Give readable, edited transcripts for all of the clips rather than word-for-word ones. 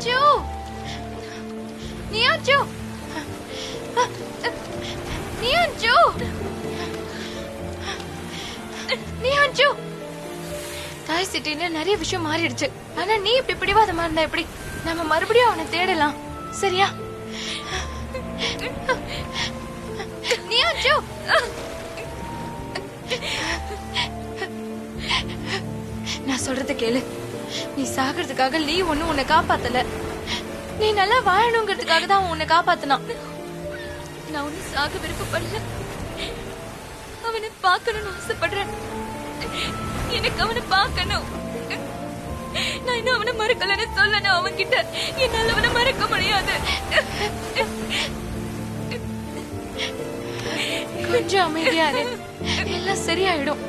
நியாஞ்சு நியாஞ்சு நியாஞ்சு நியாஞ்சு தாய் சிட்டில நிறைய விஷயம் மாறிடுச்சு. ஆனா நீ இப்படி பிடிவாதமா இருந்தா எப்படி? நம்ம மறுபடியும் அவனை தேடலாம், சரியா? நியாஞ்சு நான் சொல்றது கேளு. நீ சாகிறதுக்காக லீ ஒண்ணு உன்னை காப்பாத்தல. நீ நல்லா வாழணுங்கிறதுக்காக தான் உன்னை காப்பாத்தினான். நான் ஒண்ணு சாக விருப்பப்படல. அவனை பார்க்கணும்னு ஆசைப்படுறேன். எனக்கு அவனை பார்க்கணும். நான் இன்னும் அவனை மறக்கலன்னு சொல்லணும் அவன்கிட்ட. என்னால அவனை மறக்க முடியாது. கொஞ்சம் அமைதியா இரு, எல்லாம் சரியாயிடும்.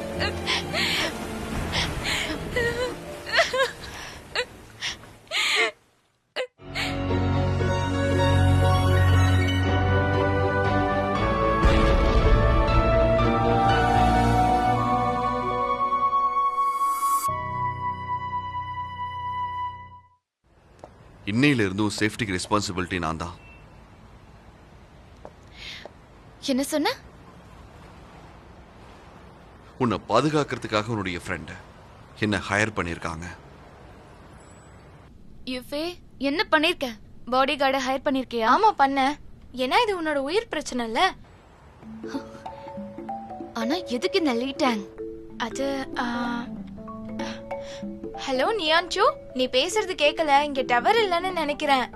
இன்னையில இருந்தும் சேஃப்டிக்கு ரெஸ்பான்சிபிலிட்டி நான் தான். என்ன சொன்ன? உன்னை பாதுகாக்கிறதுக்காக உன்னுடைய ஃப்ரெண்ட் என்ன ஹையர் பண்ணிருக்காங்க. யுஃபே, என்ன பண்ணிருக்க? பாடி கார்டை ஹையர் பண்ணிருக்கியா? ஆமா பண்ண. ஏன்னா இது உன்னோட உயிர் பிரச்சனை இல்ல. ஆனா எதுக்கு இந்த லீட்டாங்? அது ஹலோ நியான்சு, நீ பேசுறது கேட்கல. இங்க டவர் இல்லன்னு நினைக்கிறேன்.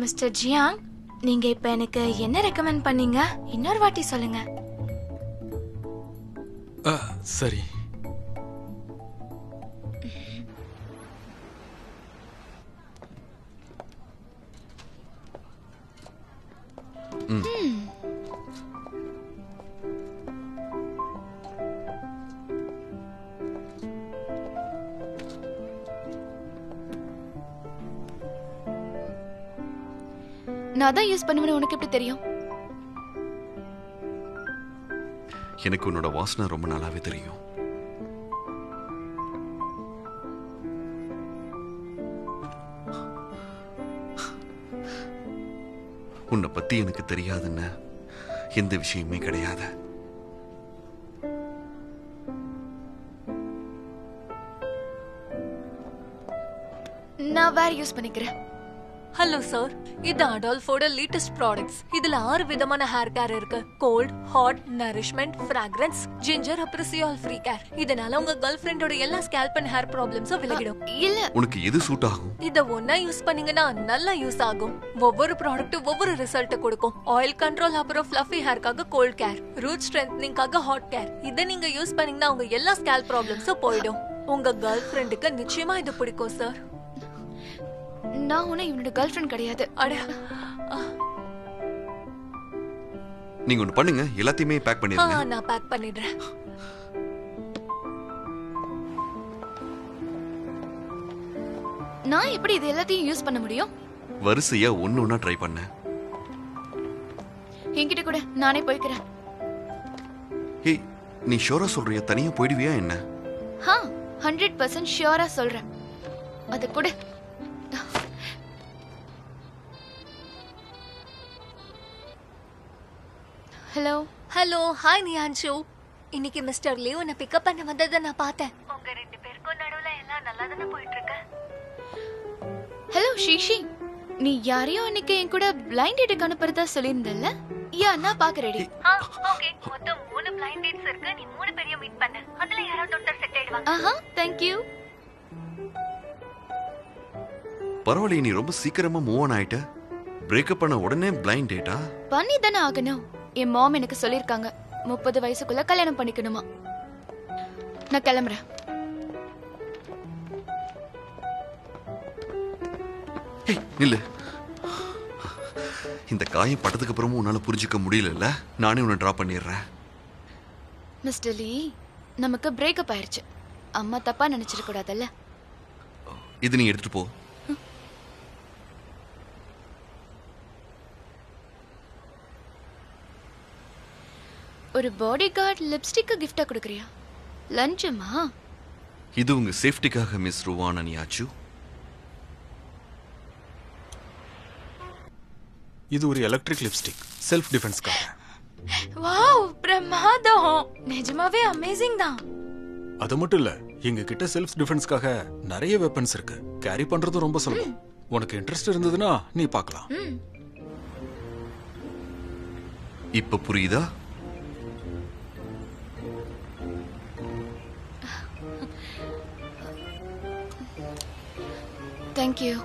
மிஸ்டர் ஜியாங், நீங்க இப்ப எனக்கு என்ன ரெக்கமெண்ட் பண்ணீங்க? இன்னொரு வாட்டி சொல்லுங்க. சரி. நான் தான் யூஸ் பண்ணுவேன்னு உனக்கு எப்படி தெரியும்? எனக்கு உன்னோட வாசனை ரொம்ப நல்லாவே தெரியும். உன்னை பத்தி எனக்கு தெரியாதுன்னு எந்த விஷயமே கிடையாது. நான் வேற யூஸ் பண்ணிக்கிறேன். ஹலோ சார், இது அடால்ஃபோட லேட்டஸ்ட் ப்ராடக்ட்ஸ். இதுல 6 விதமான ஹேர் கேர் இருக்கு. Cold, hot, nourishment, fragrance, ginger, அப்புறம் சியால் ஃப்ரீ கேர். இதனால உங்க கேர்ள் ஃப்ரெண்டோட எல்லா ஸ்கேல்ப் அண்ட் ஹேர் ப்ராப்ளம்ஸும் விலகிடும். இல்ல, உனக்கு எது சூட் ஆகும்? இத ஒண்ணா யூஸ் பண்ணீங்கன்னா நல்லா யூஸ் ஆகும். ஒவ்வொரு ப்ராடக்ட்டும் ஒவ்வொரு ரிசல்ட் கொடுக்கும். ஆயில் கண்ட்ரோல், அப்புறம் ஃப்ளஃபி ஹேர்க்காக கோல்ட் கேர், ரூட் ஸ்ட்ரென்த்னிங்காக ஹாட் கேர். இத நீங்க யூஸ் பண்ணீங்கன்னா உங்க எல்லா ஸ்கேல்ப் ப்ராப்ளம்ஸும் போயிடும். உங்க கேர்ள் ஃப்ரெண்டுக்கு நிச்சயமா இது பிடிக்கும் சார். நான் உன்னை இவனோட கேர்ள் ஃப்ரெண்ட் கிடையாது. அட, நீங்க ஒண்ணு பண்ணுங்க, எல்லாத்தையுமே பேக் பண்ணிருங்க. நான் பேக் பண்ணிடுறேன். நான் எப்படி இது எல்லாத்தையும் யூஸ் பண்ண முடியும்? வரிசையா ஒண்ணு ட்ரை பண்ண. என்கிட்ட கூட, நானே போய்க்கிறேன். ஏய், நீ ஷோரா சொல்றியா? தனியா போயிடுவியா என்ன? 100% ஷியோரா சொல்றேன். அது கூட ஹலோ ஹலோ, ஹாய் நியான்சு. இன்னைக்கு மிஸ்டர் லீ உன்னை பிக்கப் பண்ண வந்ததை நான் பார்த்தேன். உங்க 2 பேருக்கும் நடுவுல எல்லாம் நல்லா தானே போயிட்டு இருக்கு. ஹலோ ஷீஷி, நீ யாரையும் அன்னைக்கு என் கூட பிளைண்ட் டேட்டுக்கு அனுப்புறதா சொல்லியிருந்தல்ல? யா, நான் பாக்க ரெடி. ஓகே, மொத்தம் 3 பிளைண்ட் டேட்ஸ் இருக்கு. நீ 3 பேரையும் மீட் பண்ணு. அதுல யாராவது ஒருத்தர் செட் ஆயிடுவாங்க. Thank you. பரவாயில்லை, நீ ரொம்ப சீக்கிரமா மூவ் ஆன் ஆயிட்ட. பிரேக்கப் பண்ண உடனே பிளைண்ட் டேட்டா? பண்ணி தானே ஆகணும். என் மாம் எனக்கு சொல்லிருக்காங்க 30 வயசுக்குள்ள கல்யாணம் பண்ணிக்கணுமா. நான் கிளம்புறேன். நில்லு. இந்த காயம் பட்டதுக்கு அப்புறமும் உன்னால புரிஞ்சுக்க முடியல. நானே உன்னை டிராப் பண்ணிடுறேன். மிஸ்டர் லீ, நமக்கு பிரேக்கப் ஆயிருச்சு. அம்மா தப்பா நினைச்சிட கூடாதல்ல. இது நீ எடுத்துட்டு போ. ஒரு பாடி கார்டு லிப்ஸ்டிக் கிஃப்டா கொடுக்குறியா? லஞ்சுமா? இது உங்க சேஃப்டிக்காக மிஸ் ருவானி ஆச்சு. இது ஒரு எலக்ட்ரிக் லிப்ஸ்டிக், செல்ஃப் டிஃபென்ஸ்க்காக. வாவ், பிரமாதம். நிஜமாவே அமேசிங் தான். அது மட்டும் இல்ல, எங்க கிட்ட செல்ஃப் டிஃபென்ஸ்க்காக நிறைய வெப்பன்ஸ் இருக்கு. கேரி பண்றது ரொம்ப சுலபம். உனக்கு இன்ட்ரெஸ்ட் இருந்ததுன்னா நீ பார்க்கலாம். இப்ப புரியுதா? Thank you.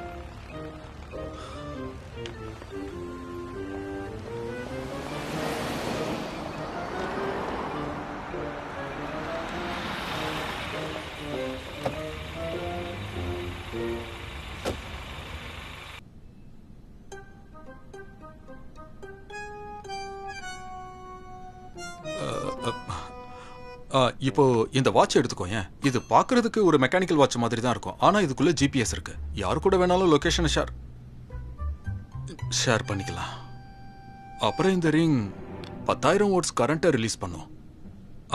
இப்போ இந்த வாட்ச் எடுத்துக்கோயேன். இது பார்க்கிறதுக்கு ஒரு மெக்கானிக்கல் வாட்ச் மாதிரி தான் இருக்கும். ஆனா இதுக்குள்ள ஜிபிஎஸ் இருக்கு. யாரு கூட வேணாலும் லொகேஷனை ஷேர் பண்ணிக்கலாம். அப்புறம் இந்த ரிங் 10,000 வாட்ஸ் கரண்ட்டை ரிலீஸ் பண்ணும்.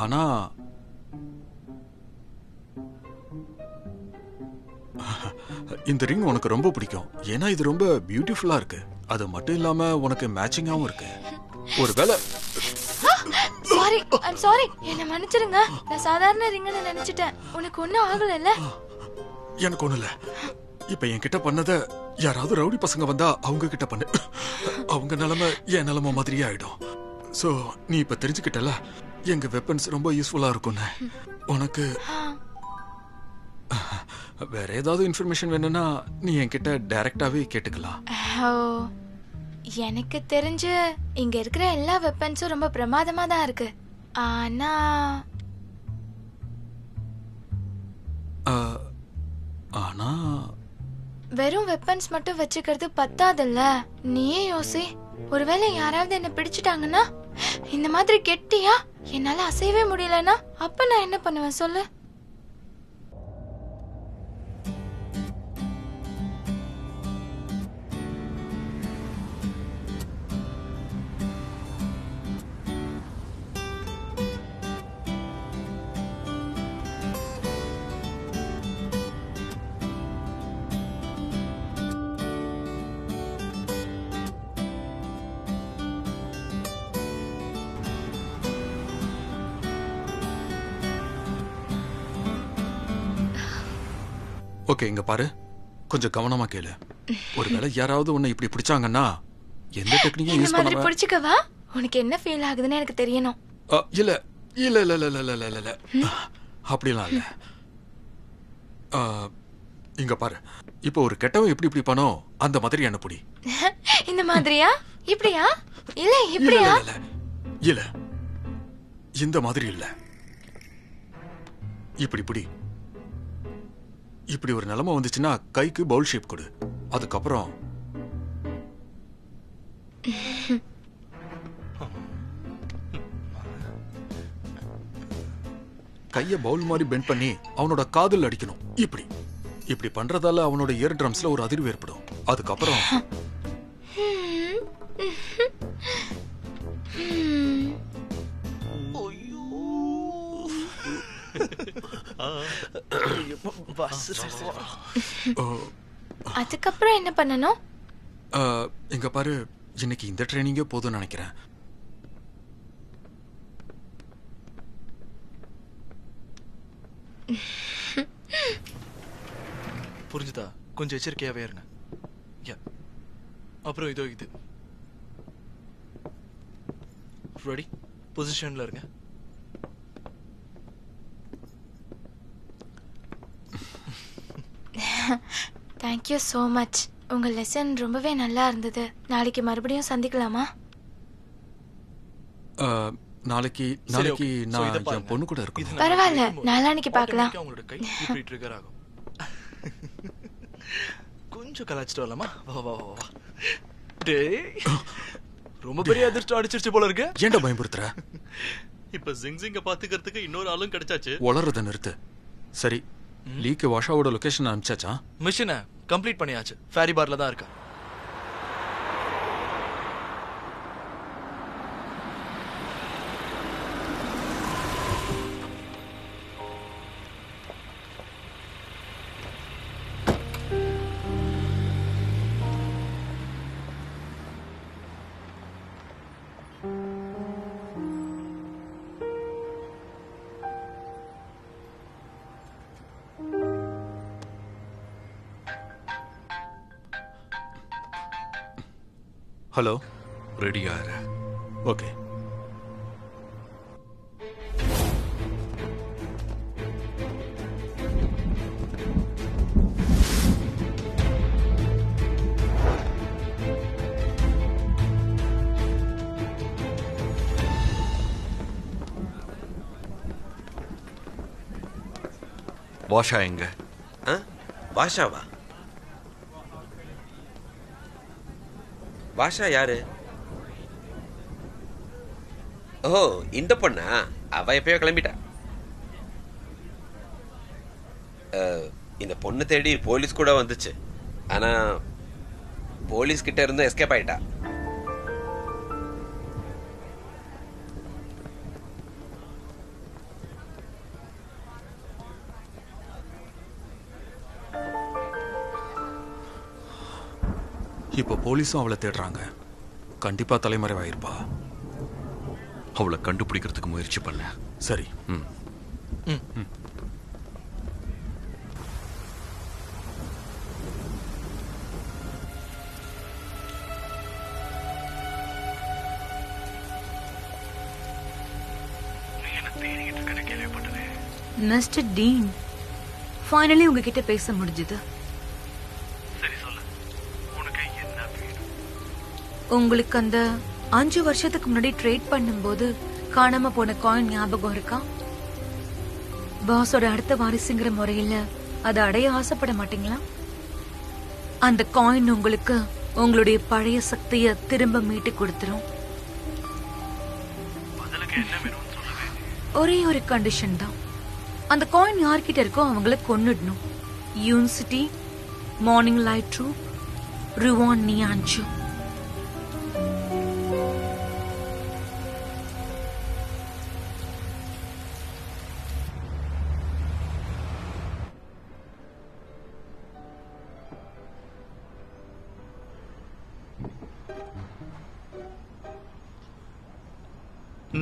ஆனா இந்த ரிங் உனக்கு ரொம்ப பிடிக்கும். ஏன்னா இது ரொம்ப பியூட்டிஃபுல்லா இருக்கு. அது மட்டும் இல்லாம உனக்கு மேட்சிங்காவும் இருக்கு. ஒருவேளை சாரி, ஐம் சாரி. என்ன மன்னிச்சிடுங்க. நான் சாதாரண ரிங்னு நினைச்சிட்டேன். உனக்கு ஒண்ணும் ஆகலல்ல? எனக்கு ஒண்ணு இல்ல. இப்ப என்கிட்ட பண்ணத யாராவது ரவுடி பசங்க வந்தா அவங்க கிட்ட பண்ணு. அவங்க நிலைமை என் நிலைமை மாதிரியே ஆயிடும். சோ நீ இப்ப தெரிஞ்சுக்கிட்டல, எங்க வெப்பன்ஸ் ரொம்ப யூஸ்ஃபுல்லா இருக்கும்னு. உனக்கு வேற ஏதாவது இன்ஃபர்மேஷன் வேணும்னா நீ என்கிட்ட டைரக்டாவே கேட்டுக்கலாம். ஓ, எனக்கு தெரிஞ்சு இங்க இருக்கிற எல்லா வெப்பன்ஸும் ரொம்ப பிரமாதமா தான் இருக்கு. ஆனா ஆனா வெறும் வெப்பன்ஸ் மட்டும் வச்சுக்கிறது பத்தாதுல்ல. நீயே யோசி. ஒருவேளை யாராவது என்ன பிடிச்சிட்டாங்கன்னா, இந்த மாதிரி கெட்டியா என்னால அசையவே முடியலன்னா, அப்ப நான் என்ன பண்ணுவேன் சொல்லு? ஓகே, இங்க பாரு, கொஞ்சம் கவனமா கேளு. ஒருவேளை யாராவது உன்னை இப்படி பிடிச்சாங்கன்னா எந்த டெக்னிக்கும் யூஸ் பண்ணாம பிடிச்சுக்கவா? உனக்கு என்ன ஃபீல் ஆகுதுன்னு எனக்கு தெரியணும். இல்ல இல்ல இல்ல இல்ல இல்ல இல்ல இல்ல அப்படிலாம் இல்ல. இங்க பாரு, இப்போ ஒரு கெட்டவன் எப்படி இப்படி பண்ணோ அந்த மாதிரி என்ன பிடி. இந்த மாதிரியா? இப்படியா? இல்ல இப்படியா? இல்ல இல்ல இந்த மாதிரி இல்ல. இப்படி பிடி. இப்படி ஒரு நிலைமை வந்துச்சுன்னா கைக்கு பவுல் ஷேப் கொடு. அதுக்கப்புறம் கைய பவுல் மாதிரி பெண்ட் பண்ணி அவனோட காதில் அடிக்கணும். இப்படி இப்படி பண்றதால அவனோட இயர் ட்ரம்ஸ்ல ஒரு அதிர்வு ஏற்படும். அதுக்கப்புறம் அதுக்கப்புறம் என்ன பண்ணணும்? இங்க பாரு, இன்னைக்கு இந்த ட்ரைனிங்கே போதும்னு நினைக்கிறேன். புரிஞ்சுதா? கொஞ்சம் எச்சரிக்கையாவே இருங்க. அப்புறம் இதோ இது ரெடி, பொசிஷன்ல இருங்க. Thank you so much. உங்க லெசன் ரொம்பவே நல்லா இருந்தது. நாளைக்கு மறுபடியும் சந்திக்கலாமா? நாளைக்கு நான் என் பொண்ணு கூட இருக்கேன். பரவாயில்ல, நாளான்னைக்கு பார்க்கலாம். உங்களோட கை இப்படி ட்ரிகர் ஆகும். கொஞ்சம் கலாச்சிட்டு வரலாமா? வா வா வா. டேய், ரொம்ப பெரிய அதிர்ஷ்டம் அடிச்சிருச்சு போல இருக்கு. ஏன்டா பயன்படுத்துற? இப்ப ஜிங்ஜிங்க பாத்துக்கிறதுக்கு இன்னொரு ஆளும் கிடைச்சாச்சு. வளர்றத நிறுத்து. சரி, லீக்கு வாஷாவோட லொகேஷன் அனுப்பிச்சாச்சா? மிஷனை கம்ப்ளீட் பண்ணியாச்சு. ஃபேரி பார்ல தான் இருக்கா. ஹலோ. ரெடியா இரு. ஓகே. வாஷா எங்க? பாஷாவா? பாஷா யாரு? ஓ, இந்த பொண்ணா? அவ எப்பயோ கிளம்பிட்டா. இந்த பொண்ணு தேடி போலீஸ் கூட வந்துச்சு. ஆனா போலீஸ் கிட்ட இருந்து எஸ்கேப் ஆயிட்டா. இப்போ போலீஸும் அவளை தேடுறாங்க. கண்டிப்பா தலைமறைவாயிருப்பா. அவளை கண்டுபிடிக்கிறதுக்கு முயற்சி பண்ண. சரி. மிஸ்டர் டீன், ஃபைனலி உங்ககிட்ட பேச முடிஞ்சது. உங்களுக்கு அந்த 5 வருஷத்துக்கு முன்னாடி ட்ரேட் பண்ணும்போது காணாம போன காயின் ஞாபகம் இருக்கா? பாஸோட அடுத்த வாரிசுங்கிற முறையில அதை அடைய ஆசைப்பட மாட்டீங்களா? அந்த காயின் உங்களுக்கு உங்களுடைய பழைய சக்தியை திரும்ப மீட்டு கொடுத்துரும். ஒரே ஒரு கண்டிஷன் தான். அந்த காயின் யார்கிட்ட இருக்கோ அவங்கள கொன்னுடணும். யூனிசிட்டி, மார்னிங் லைட் ட்ரூப், ருவான் நியான்சு.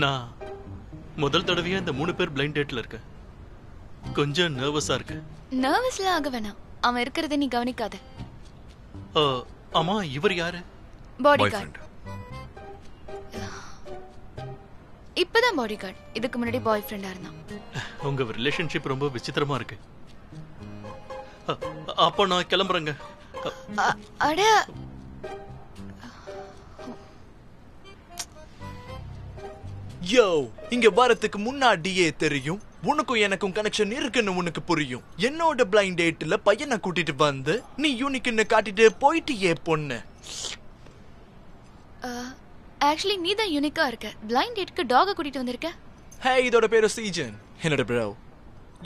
நான் முதல் தடவையா இந்த 3 பேர் பிளைண்ட் டேட்ல இருக்க. கொஞ்சம் நர்வஸா இருக்கு. நர்வஸ்ல ஆக வேணாம். அவன் இருக்கிறத நீ கவனிக்காத. ஆமா, இவர் யாரு? Body guard. இப்பதான் பாடி கார்டு. இதுக்கு முன்னாடி பாய் ஃப்ரெண்டா இருந்தான். உங்க ரிலேஷன்ஷிப் ரொம்ப விசித்திரமா இருக்கு. அப்போ நான் கிளம்புறேங்க. அட, யோ, இங்க வரதுக்கு முன்னாடியே தெரியும் உனக்கும் எனக்கும் கனெக்ஷன் இருக்குன்னு உனக்கு புரியும். என்னோட பிளைண்ட் டேட்ல பையனை கூட்டிட்டு வந்து நீ யூனிக்னு காட்டிட்டு போயிட்டியே பொண்ணு. ஆக்சுவலி நீ தான் யூனிக்கா இருக்க. பிளைண்ட் டேட்க்கு டாக கூட்டிட்டு வந்திருக்க. ஹே, இதோட பேரு சீஜன். என்னோட ப்ரோ.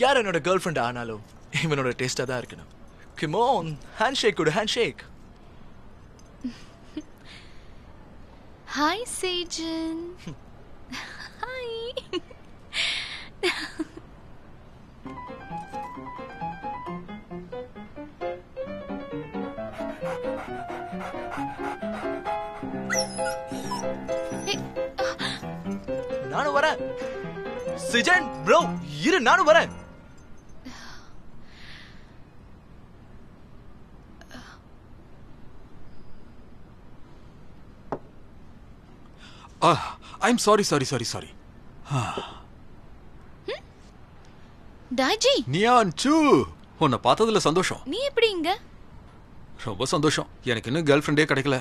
யார் என்னோட கேர்ள் ஃப்ரெண்ட் ஆனாலும் இவனோட டேஸ்டா தான் இருக்கணும். கம் ஆன், ஹேண்ட்ஷேக் கொடு, ஹேண்ட்ஷேக். ஹாய் சீஜன். ஹாய். நானும் வரேன். சிஜன் ப்ரோ, இரு, நானும் வரேன். I'm sorry. டாய்ஜி, நியான்சு, உன்னை பார்த்ததுல சந்தோஷம். நீ எப்படி இங்க? ரொம்ப சந்தோஷம். எனக்கு இன்னும் கேர்ள் ஃப்ரெண்டே கிடைக்கல.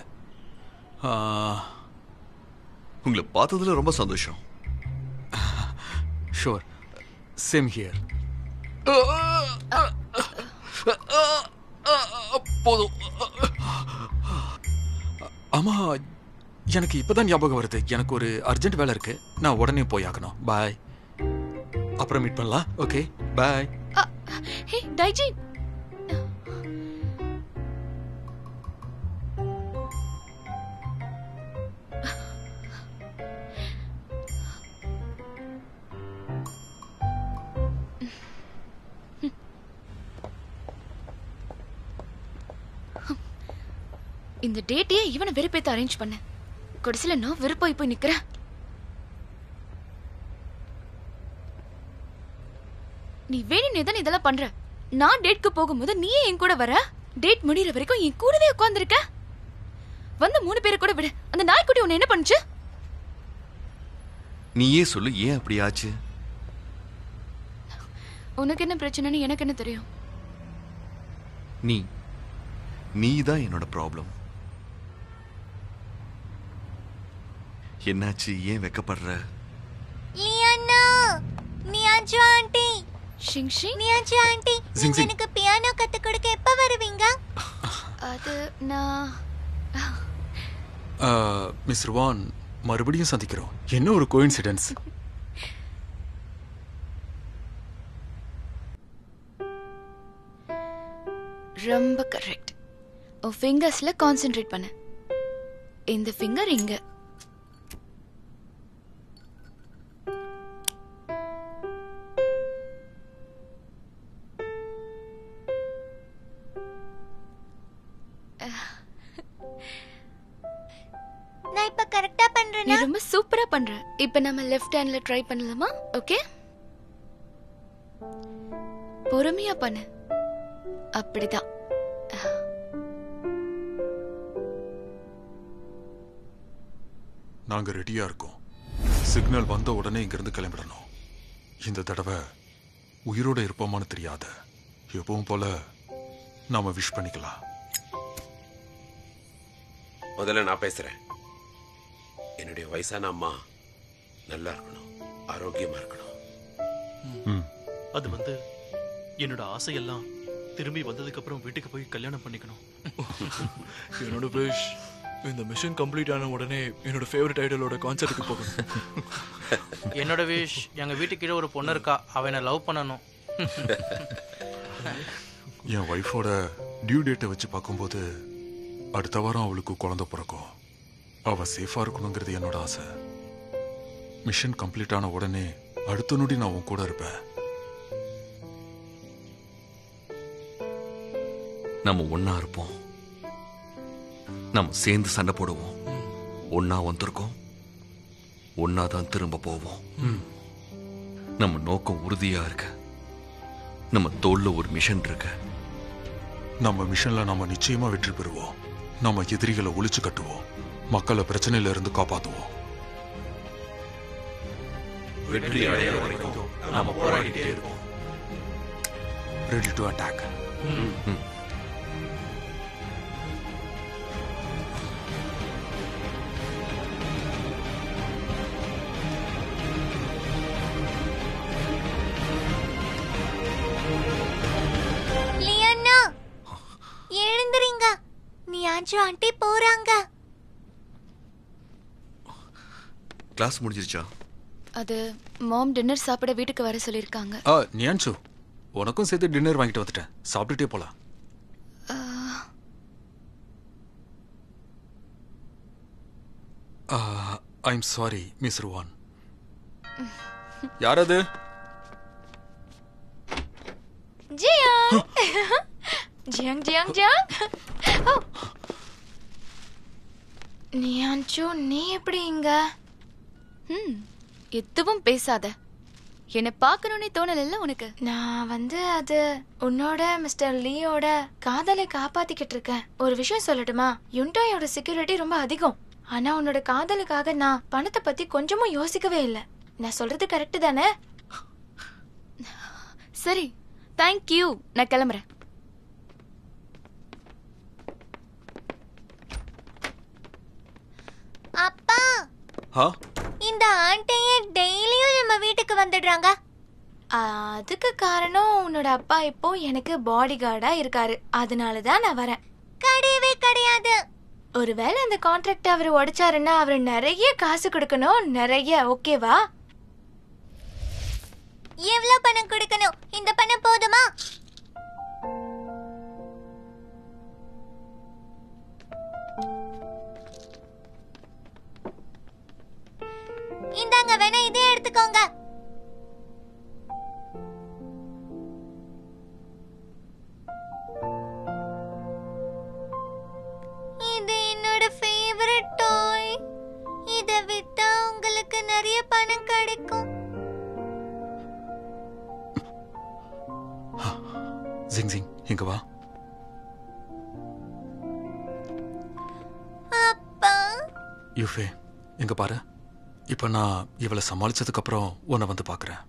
உங்களை பார்த்ததுல ரொம்ப சந்தோஷம். Sure, same here. போதும். ஆமா, எனக்கு இப்பதான் ஞாபகம் வருது. எனக்கு ஒரு அர்ஜென்ட் வேலை இருக்கு. நான் உடனே போய் ஆகணும். பாய். அப்புறம் மீட் பண்ணலாம். ஓகே, பாய். ஹே டாய்ஜி, இந்த டேட்டையே இவனை வெறுப்பேத்த அரேஞ்ச் பண்ண. கடைசியில நான் வெறுப்பாய் போய் நிக்கிறேன். நீ வேணும்னே தான் இதெல்லாம் பண்ற. நான் டேட்க்கு போகும்போது நீயே என் கூட வர. டேட் முடிகிற வரைக்கும் என் கூடவே உட்கார்ந்திருக்க. வந்த 3 பேரை கூட விடு. அந்த நாய்க்குட்டி உன்னை என்ன பண்ணுச்சு? நீயே சொல்லு, ஏன் அப்படி ஆச்சு? உனக்கு என்ன பிரச்சனைன்னு எனக்கு என்ன தெரியும்? நீ தான் என்னோட ப்ராப்ளம். என்னாச்சு? ஏன் வெக்கப்படுற? லியானா, நியாஞ்சு ஆண்டி, ஷிங்ஷி, நியாஞ்சு ஆண்டி, நீங்க எனக்கு பியானோ கத்து கொடுக்க எப்ப வருவீங்க? அது நான் மிஸ் ருவான், மறுபடியும் சந்திக்கிறோம். என்ன ஒரு கோயின்சிடென்ஸ். ரொம்ப கரெக்ட். உன் ஃபிங்கர்ஸ்ல கான்சென்ட்ரேட் பண்ணு. இந்த ஃபிங்கர் இங்க. நான் இப்ப கரெக்ட்டா நீ பண்றேனா? ரொம்ப சூப்பரா பண்ற. இப்ப நம்ம லெஃப்ட் ஹேண்ட்ல ட்ரை பண்ணலாமா? ஓகே, பொறுமையா பண்ணு. அப்படிதான். நாங்க ரெடியா இருக்கோம். சிக்னல் வந்த உடனே இங்கிருந்து கிளம்பிடணும். இந்த தடவை உயிரோட இருப்போமான்னு தெரியாத. எப்பவும் போல நாம விஷ் பண்ணிக்கலாம். முதல்ல நான் பேசுறேன். என்னுடைய வயசான அம்மா நல்லா இருக்கணும், ஆரோக்கியமா இருக்கணும். அது என்னோட ஆசையெல்லாம் திரும்பி வந்ததுக்கு அப்புறம் வீட்டுக்கு போய் கல்யாணம் பண்ணிக்கணும். என்னோட விஷ், இந்த மிஷன் கம்ப்ளீட் ஆன உடனே என்னோட ஃபேவரட் ஐடலோட கான்சர்ட்டுக்கு போகணும். என்னோட விஷ், எங்க வீட்டுக்கு கீழே ஒரு பொண்ணு இருக்கா, அவனை லவ் பண்ணணும். என் ஒய்ஃபோட டியூ டேட்டை வச்சு பார்க்கும்போது அடுத்த வாரம் அவளுக்கு குழந்தை பிறக்கும். அவ சேஃபா இருக்கணுங்கிறது என்னோட ஆசை. மிஷன் கம்ப்ளீட் ஆன உடனே அடுத்த நொடி நான் உன் கூட இருப்பேன். நம்ம ஒன்னா இருப்போம். நம்ம சேர்ந்து சண்டை போடுவோம். ஒன்னா வந்திருக்கோம், ஒன்னாதான் திரும்ப போவோம். நம்ம நோக்கம் உறுதியா இருக்கு. நம்ம தோல்ல ஒரு மிஷன் இருக்கு. நம்ம மிஷன்ல நாம நிச்சயமா வெற்றி பெறுவோம். நம்ம எதிரிகளை ஒளிச்சு கட்டுவோம். மக்களை பிரச்சனையில இருந்து காப்பாத்துவோம். வெற்றி அடைய வரைக்கும் நாம போராடிட்டே இருப்போம். Ready to attack. லியானா, எழுந்திரீங்க. நியாஞ்சு ஆண்டி போறாங்க. கிளாஸ் முடிஞ்சிருச்சா? அது மாம் டின்னர் சாப்பிட வீட்டுக்கு வர சொல்லிருக்காங்க. நியான்சு, உனக்கும் சேர்த்து டின்னர் வாங்கிட்டு வந்துட்டேன். சாப்பிட்டுட்டே போலாம். I'm sorry Miss Ruan. யார் அது? Jiang Jiang Jiang Jiang. Nianzhu, நீ எப்படி இங்க? எதுவும் பேசாத. என்ன பார்க்கணும்னே தோணல உனக்கு? நான் அது உன்னோட மிஸ்டர் லீயோட காதலை காப்பாத்திக்கிட்டு இருக்கேன். ஒரு விஷயம் சொல்லட்டுமா? யுண்டாயோட செக்யூரிட்டி ரொம்ப அதிகம். ஆனா உன்னோட காதலுக்காக நான் பணத்தை பத்தி கொஞ்சமும் யோசிக்கவே இல்லை. நான் சொல்றது கரெக்ட் தானே? சரி, தேங்க்யூ. நான் கிளம்புறேன். அப்பா, ஆ? இந்த ஆண்டையே டெய்லியும் நம்ம வீட்டுக்கு வந்துடுறாங்க. அதுக்கு காரணம் உன்னோட அப்பா இப்போ எனக்கு பாடி கார்டா இருக்காரு. அதனாலதான் நான் வரேன். கிடையவே கிடையாது. ஒருவேளை அந்த கான்ட்ராக்ட் அவர் உடைச்சாருன்னா அவர் நிறைய காசு கொடுக்கணும். நிறைய. ஓகேவா? எவ்வளவு பணம் கொடுக்கணும்? இந்த பணம் போதுமா? இந்தாங்க, வேணா இதே எடுத்துக்கோங்க. இது என்னோட ஃபேவரட் டாய். இத வித்தா உங்களுக்கு நிறைய பணம் கிடைக்கும். ஜிங் ஜிங், இங்க வா. யூஃபே எங்க பாரு, இப்ப நான் இவளை சமாளிச்சதுக்கு அப்புறம் உன்னை வந்து பாக்குறேன்.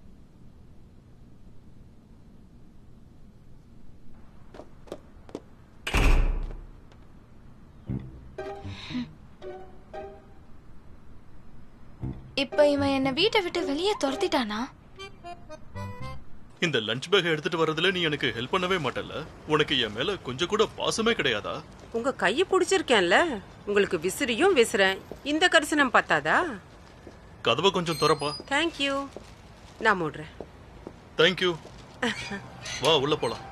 இப்ப இவன் என்ன வீட்டை விட்டு வெளியே துரத்திட்டானா? இந்த லஞ்ச் பேக் எடுத்துட்டு வரதுல நீ எனக்கு ஹெல்ப் பண்ணவே மாட்டல. உனக்கு என் மேல கொஞ்சம் கூட பாசமே கிடையாதா? உங்க கையை பிடிச்சிருக்கேன்ல, உங்களுக்கு விசிறியும் விசிறேன். இந்த கரிசனம் பத்தாதா? கதவை கொஞ்சம் திறப்பா. தேங்க்யூ. நான் மூடுறேன். தேங்க்யூ. வா உள்ள போலாம்.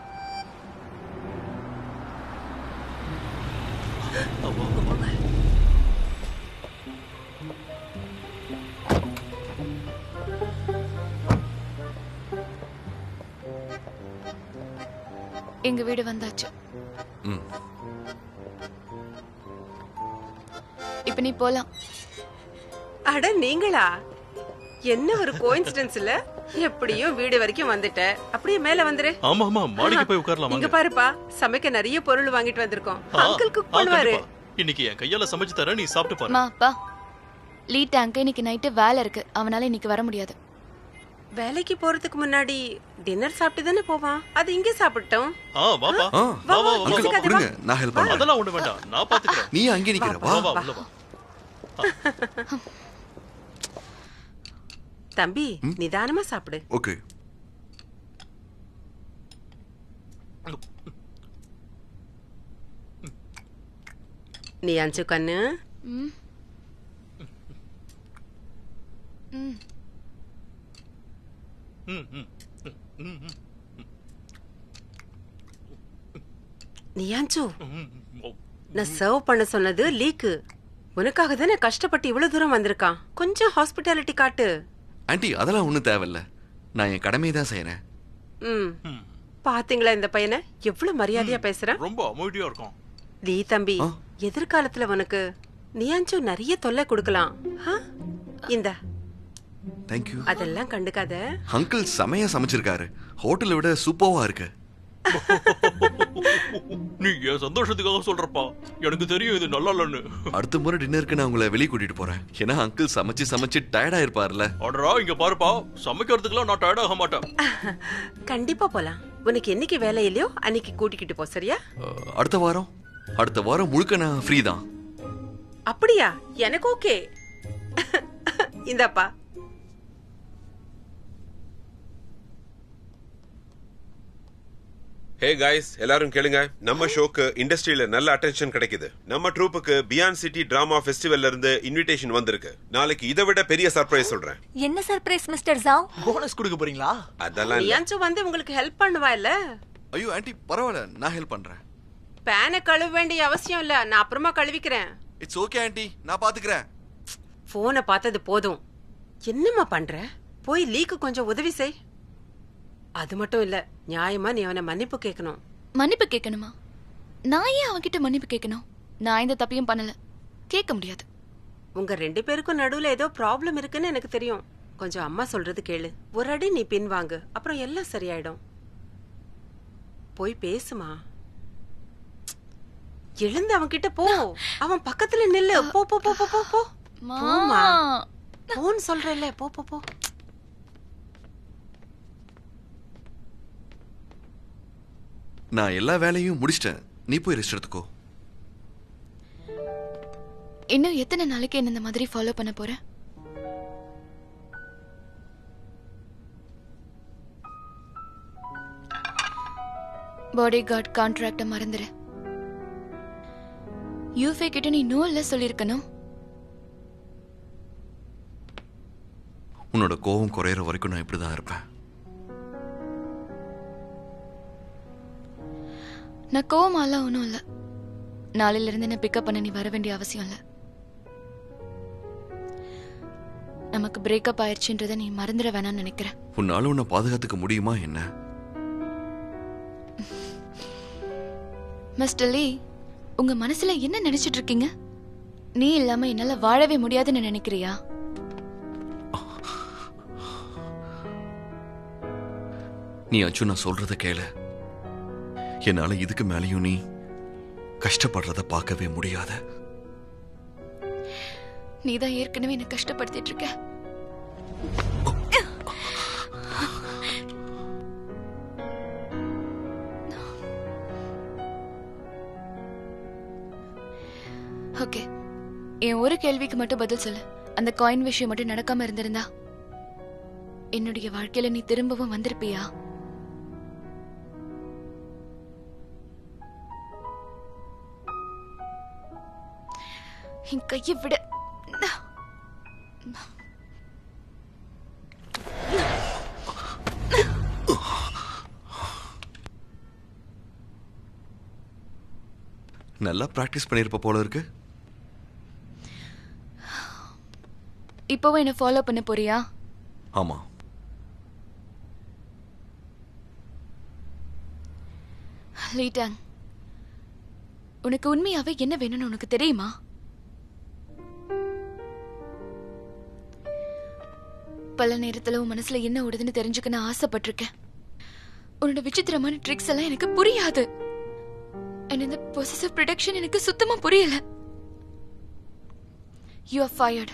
எங்க வீடு வந்தாச்சு. இப்ப நீ போலாம். அட நீங்களா? என்ன ஒரு கோஇன்சிடென்ஸ் இல்ல? எப்படியும் வீடு வரைக்கும் வந்துட்ட, அப்படியே மேல வந்துரு. ஆமா ஆமா, மாடிக்கு போய் உட்காரலாம். இங்க பாருப்பா, சமைக்க நிறைய பொருள் வாங்கிட்டு வந்திருக்கோம். அங்கிள் குக் பண்ணுவாரு. இன்னைக்கு என் கையால சமைச்சு தர, நீ சாப்பிட்டு பாரு. மாப்பா, லீ டேங்க் இன்னைக்கு நைட்டு வேலை இருக்கு, அவனால இன்னைக்கு வர முடியாது. வேலைக்கு போறதுக்கு முன்னாடி டின்னர் சாப்பிட்டு தானே போவான். அது இங்கே சாப்பிட்டோம். வாப்பா. வா வா கொடுங்க, நான் ஹெல்ப் பண்றேன். அதெல்லாம் ஒண்ணு வேண்டாம், நான் பாத்துக்கறேன். நீ அங்கே நிக்கிற. வா வா உள்ள வா. தம்பி நிதானமா சாப்பிடு. ஓகே. நீ அஞ்சு கண்ணு. நியாஞ்சு, நான் சர்வ் பண்ண சொன்னது லீக்கு. உனக்காக தானே கஷ்டப்பட்டு இவ்வளவு தூரம் வந்திருக்கான். கொஞ்சம் ஹாஸ்பிட்டாலிட்டி காட்டு. ஆண்டி, அதெல்லாம் ஒண்ணும் தேவையில்ல. நான் என் கடமையை தான் செய்யறேன். பாத்தீங்களா இந்த பையனை எவ்வளவு மரியாதையா பேசுறான். ரொம்ப அமைதியா இருக்கும். லீ தம்பி, எதிர்காலத்துல உனக்கு நியாஞ்சு நிறைய தொல்லை கொடுக்கலாம். இந்த தேங்க்யூ. அதெல்லாம் கண்டுக்காத. அங்கிள் செமையா சமைச்சிருக்காரு. ஹோட்டலை விட சூப்பர்வா இருக்கு. நீ என் சந்தோஷத்துக்காக சொல்றப்பா, எனக்கு தெரியும் இது நல்லா இல்லன்னு. அடுத்த முறை டின்னருக்கு நான் உங்களை வெளியே கூட்டிட்டு போறேன். ஏன்னா அங்கிள் சமைச்சு டயர்டா இருப்பார்ல. ஆர்டரா இங்க பாருப்பா, சமைக்கிறதுக்குலாம் நான் டயர்ட் ஆக மாட்டேன். கண்டிப்பா போலாம். உனக்கு என்னைக்கு வேலை இல்லையோ அன்னைக்கு கூட்டிக்கிட்டு போ, சரியா? அடுத்த வாரம் முழுக்க நான் ஃப்ரீ தான். அப்படியா? எனக்கு ஓகே. இந்தாப்பா. ஹே காய்ஸ், எல்லாரும் கேளுங்க. நம்ம ஷோக்கு இண்டஸ்ட்ரியில நல்ல அட்டென்ஷன் கிடைக்குது. நம்ம ட்ரூப்புக்கு பியாண்ட் சிட்டி டிராமா ஃபெஸ்டிவல்ல இருந்து இன்விடேஷன் வந்திருக்கு. நாளைக்கு இதை விட பெரிய சர்ப்ரைஸ் சொல்றேன். என்ன சர்ப்ரைஸ் மிஸ்டர் ஜாவ்? போனஸ் கொடுக்க போறீங்களா? அதெல்லாம் இல்ல. நியாஞ்சு வந்து உங்களுக்கு ஹெல்ப் பண்ணுவா இல்ல? ஐயோ ஆண்டி, பரவாயில்ல, நான் ஹெல்ப் பண்றேன். பேனை கழுவ வேண்டிய அவசியம் இல்ல, நான் அப்புறமா கழுவிக்கிறேன். இட்ஸ் ஓகே ஆண்டி, நான் பாத்துக்கிறேன். போனை பார்த்தது போதும். என்னம்மா பண்ற? போய் லீக்கு கொஞ்சம் உதவி செய். அது மட்டும் இல்ல, நியாயமா நீ அவனை மன்னிப்பு கேட்கணும். மன்னிப்பு கேட்கணுமா? நான் ஏன் அவன்கிட்ட மன்னிப்பு கேட்கணும்? நான் இந்த தப்பையும் பண்ணல, கேட்க முடியாது. உங்க 2 பேருக்கும் நடுவுல ஏதோ ப்ராப்ளம் இருக்குன்னு எனக்கு தெரியும். கொஞ்சம் அம்மா சொல்றது கேளு. ஒரு அடி நீ பின் வாங்கு, அப்புறம் எல்லாம் சரியாயிடும். போய் பேசுமா. எழுந்து அவன் கிட்ட போ. அவன் பக்கத்துல நில்லு. போ போ போ போ போ. போமா. போன்னு சொல்றேல்ல, போ போ போ. நான் எல்லா வேலையும் முடிச்சிட்டேன். நீ போய் ரெஸ்ட் எடுத்துக்கோ. இன்னும் எத்தனை நாளைக்கு என்ன இந்த மாதிரி ஃபாலோ பண்ண போற? பாடி கார்டு கான்ட்ராக்ட மறந்துரு. யூஃபே கிட்ட நீ நோ இல்ல சொல்லிருக்கணும். உன்னோட கோவம் குறையிற வரைக்கும் நான் இப்படிதான் இருப்பேன். நான் கோவமாலாம் ஒன்றும் இல்லை. நாளையில இருந்து என்ன பிக்கப் பண்ண நீ வர வேண்டிய அவசியம் இல்லை. நமக்கு பிரேக்கப் ஆயிடுச்சுன்றத நீ மறந்துட வேணாம்னு நினைக்கிறேன். உன்னால உன்னை பாதுகாத்துக்க முடியுமா என்ன? மிஸ்டர் லீ, உங்க மனசுல என்ன நினைச்சிட்டு இருக்கீங்க? நீ இல்லாம என்னால வாழவே முடியாதுன்னு நினைக்கிறியா? நீ அச்சு, நான் சொல்றத கேளு. என்னால இதுக்கு மேலேயும் நீ கஷ்டப்படுறத பார்க்கவே முடியாத. நீதான் ஏற்கனவே என்ன கஷ்டப்படுத்திட்டு இருக்க. ஓகே, என் ஒரு கேள்விக்கு மட்டும் பதில் சொல்லு. அந்த காயின் விஷயம் மட்டும் நடக்காம இருந்திருந்தா என்னுடைய வாழ்க்கையில நீ திரும்பவும் வந்திருப்பியா? என் கையை விட. நல்லா பிராக்டிஸ் பண்ணிருப்ப போல இருக்கு. இப்பவும் என்ன ஃபாலோ பண்ண போறியா? ஆமா. லீட்டாங், உனக்கு உண்மையாவே என்ன வேணும்னு உனக்கு தெரியுமா? பல நேரத்துல உன் மனசுல என்ன ஓடுதுன்னு தெரிஞ்சுக்க நான் ஆசைப்பட்டிருக்கேன். உன்னோட விசித்திரமான ட்ரிக்ஸ் எல்லாம் எனக்கு புரியாது. இந்த பொசசிவ் ப்ரொடக்ஷன் எனக்கு சுத்தமா புரியல. You are fired.